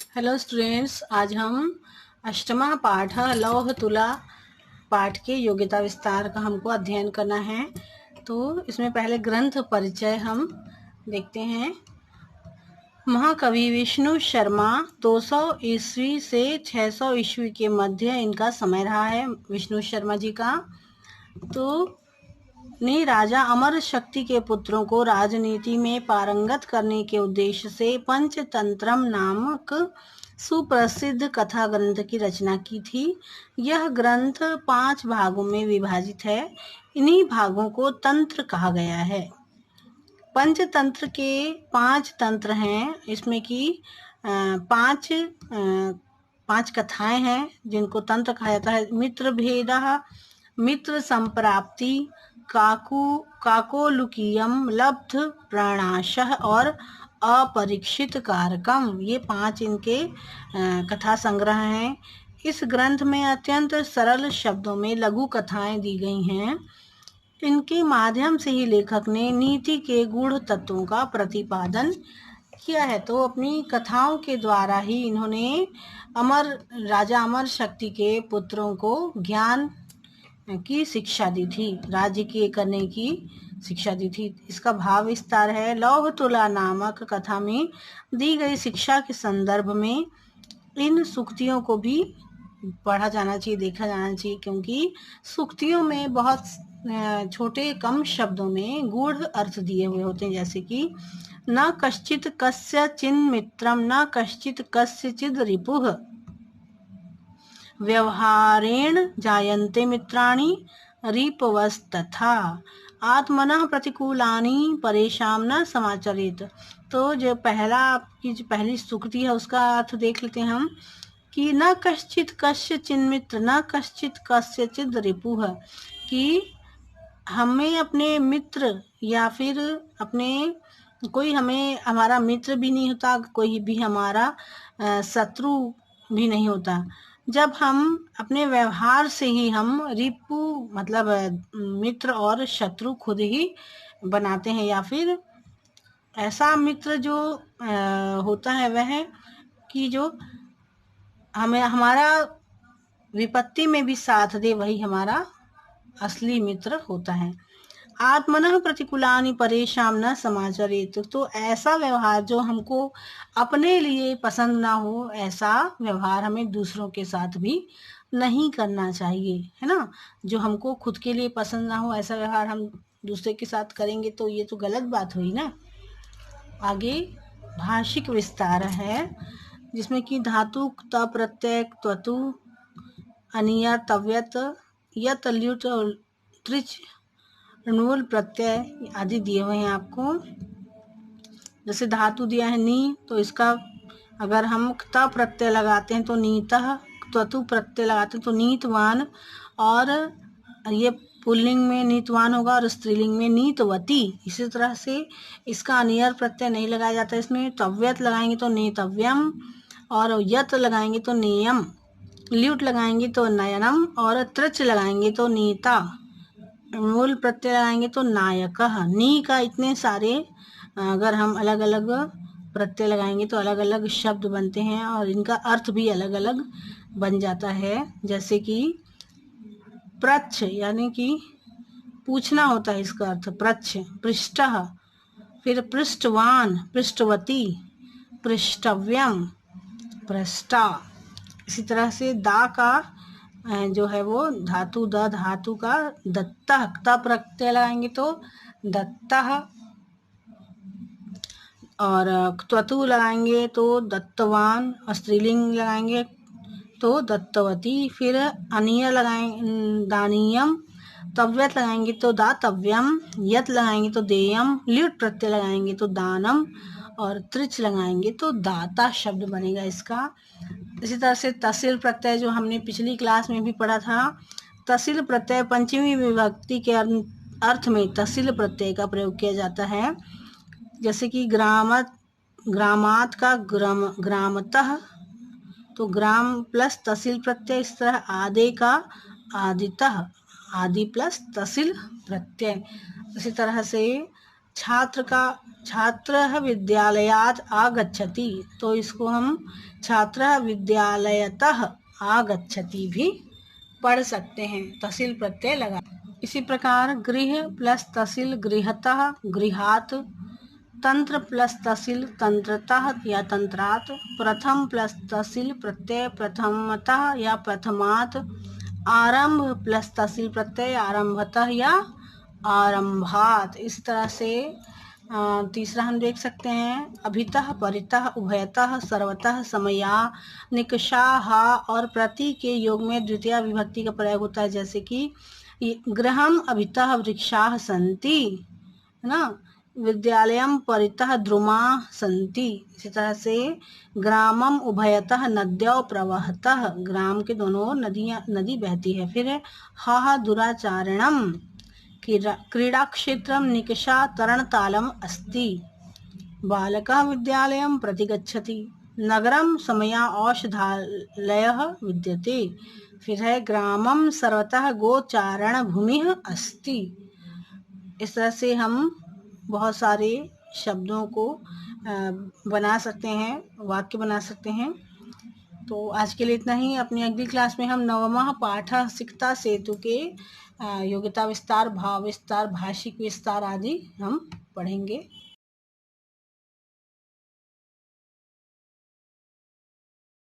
Hello students, आज हम अष्टमा पाठ लौह तुला पाठ के योग्यता विस्तार का हमको अध्ययन करना है। तो इसमें पहले ग्रंथ परिचय हम देखते हैं। महाकवि विष्णु शर्मा 200 ईस्वी से 600 ईस्वी के मध्य इनका समय रहा है, विष्णु शर्मा जी का। तो ने राजा अमर शक्ति के पुत्रों को राजनीति में पारंगत करने के उद्देश्य से पंचतंत्रम नामक सुप्रसिद्ध कथा ग्रंथ की रचना की थी। यह ग्रंथ 5 भागों में विभाजित है। इन्हीं भागों को तंत्र कहा गया है। पंचतंत्र के 5 तंत्र हैं, इसमें की 5 कथाएं हैं जिनको तंत्र कहा जाता है। मित्र भेदः, मित्र संप्राप्ति, काकोलुकीयम, लब्ध प्रणाशः और अपरीक्षित कारकम, ये 5 इनके कथा संग्रह हैं। इस ग्रंथ में अत्यंत सरल शब्दों में लघु कथाएं दी गई हैं। इनके माध्यम से ही लेखक ने नीति के गूढ़ तत्वों का प्रतिपादन किया है। तो अपनी कथाओं के द्वारा ही इन्होंने राजा अमर शक्ति के पुत्रों को ज्ञान की शिक्षा दी थी, राज्य के करने की शिक्षा दी थी। इसका भाव विस्तार है। लौह तुला नामक कथा में दी गई शिक्षा के संदर्भ में इन सूक्तियों को भी पढ़ा जाना चाहिए, देखा जाना चाहिए, क्योंकि सूक्तियों में बहुत छोटे कम शब्दों में गूढ़ अर्थ दिए हुए होते हैं। जैसे कि न कश्चित कस्य चिन् मित्रम, न कश्चित कस्यचिद रिपुः, व्यवहारेण जायन्ते मित्राणि रिपवस्तथा, आत्मनः प्रतिकूलानि परेशान न समाचरेत। तो जो पहली सूक्ति है उसका अर्थ देख लेते हैं हम कि न कश्चित कस्य चिन्मित्र, न कश्चित कस्यचिद रिपुः, कि हमें अपने मित्र या फिर हमारा मित्र भी नहीं होता, कोई भी हमारा शत्रु भी नहीं होता। जब हम अपने व्यवहार से ही हम रिपु मतलब मित्र और शत्रु खुद ही बनाते हैं, या फिर ऐसा मित्र जो होता है वह कि जो हमें हमारा विपत्ति में भी साथ दे, वही हमारा असली मित्र होता है। आत्मनः प्रतिकूलानि परेशान न समाचरेत, तो ऐसा व्यवहार जो हमको अपने लिए पसंद ना हो, ऐसा व्यवहार हमें दूसरों के साथ भी नहीं करना चाहिए, है ना। जो हमको खुद के लिए पसंद ना हो, ऐसा व्यवहार हम दूसरे के साथ करेंगे तो ये तो गलत बात हुई ना। आगे भाषिक विस्तार है, जिसमें कि धातु त प्रत्यय त्वतु अनिया तव्यत यत ल्युट और त्रिच णुल प्रत्यय आदि दिए हुए हैं आपको। जैसे धातु दिया है नी, तो इसका अगर हम त प्रत्यय लगाते हैं तो नीतः, त्वतु प्रत्यय लगाते हैं तो नीतवान, और ये पुल्लिंग में नीतवान होगा और स्त्रीलिंग में नीतवती। इसी तरह से इसका अनियर प्रत्यय नहीं लगाया जाता, इसमें तव्यत लगाएंगे तो नेतव्यम, और यत लगाएंगे तो नेयम, ल्युट लगाएंगे तो नयनम, और त्रिच लगाएंगे तो नीता, मूल प्रत्यय लगाएंगे तो नायकः। नी का इतने सारे अगर हम अलग अलग प्रत्यय लगाएंगे तो अलग अलग शब्द बनते हैं और इनका अर्थ भी अलग अलग बन जाता है। जैसे कि प्रच्छ यानी कि पूछना होता है, इसका अर्थ प्रच्छ, पृष्ठः, फिर पृष्ठवान, पृष्ठवती, पृष्ठव्यम, पृष्ठा। इसी तरह से दा का जो है वो धातु द धातु का दत्तः, त प्रत्यय लगाएंगे तो दत्तः, और त्वतु लगाएंगे तो दत्तवान, और स्त्रीलिंग लगाएंगे तो दत्तवती, फिर अनिय लगाएंगे दानीयम, तव्यत लगाएंगे तो दातव्यम, यत लगाएंगे तो देयम, ल्युट प्रत्यय लगाएंगे तो दानम, और त्रिच लगाएंगे तो दाता शब्द बनेगा इसका। इसी तरह से तहसील प्रत्यय जो हमने पिछली क्लास में भी पढ़ा था, तहसील प्रत्यय पंचमी विभक्ति के अर्थ में तहसील प्रत्यय का प्रयोग किया जाता है। जैसे कि ग्रामात का ग्रामतः, तो ग्राम प्लस तहसील प्रत्यय। इस तरह आदे का आदितः, आदि प्लस तहसील प्रत्यय। इसी तरह से छात्रः विद्यालयात् आगच्छति, तो इसको हम छात्रः विद्यालयतः आगच्छति भी पढ़ सकते हैं, तहसील प्रत्यय लगा। इसी प्रकार गृह प्लस तहसील गृहतः गृहात्, तंत्र प्लस तहसील तंत्रतः या तंत्रात्, प्रथम प्लस तहसील प्रत्यय प्रथमतः या प्रथमात्, आरंभ प्लस तहसील प्रत्यय आरंभतः या आरंभात। इस तरह से तीसरा हम देख सकते हैं अभितः परितः उभयतः सर्वतः समया निकषाः और प्रति के योग में द्वितीय विभक्ति का प्रयोग होता है, जैसे कि गृहम अभितः वृक्षाः सन्ति, है ना, विद्यालयम परितः द्रुमाः सन्ति। इसी तरह से ग्रामम उभयतः नद्यौ प्रवहतः, ग्राम के दोनों नदी बहती है। फिर हा दुराचारणम, क्रीडा क्षेत्रम निकषा तरणतालम अस्ति, बालकः विद्यालयं प्रति गच्छति, नगरम समया औषधालयः विद्यते। फिर है ग्रामम सर्वतः गोचारण भूमिः अस्ति। इस तरह से हम बहुत सारे शब्दों को बना सकते हैं, वाक्य बना सकते हैं। तो आज के लिए इतना ही। अपनी अगली क्लास में हम नवमः पाठः सिक्ता सेतु के योग्यता विस्तार, भाव विस्तार, भाषिक विस्तार आदि हम पढ़ेंगे।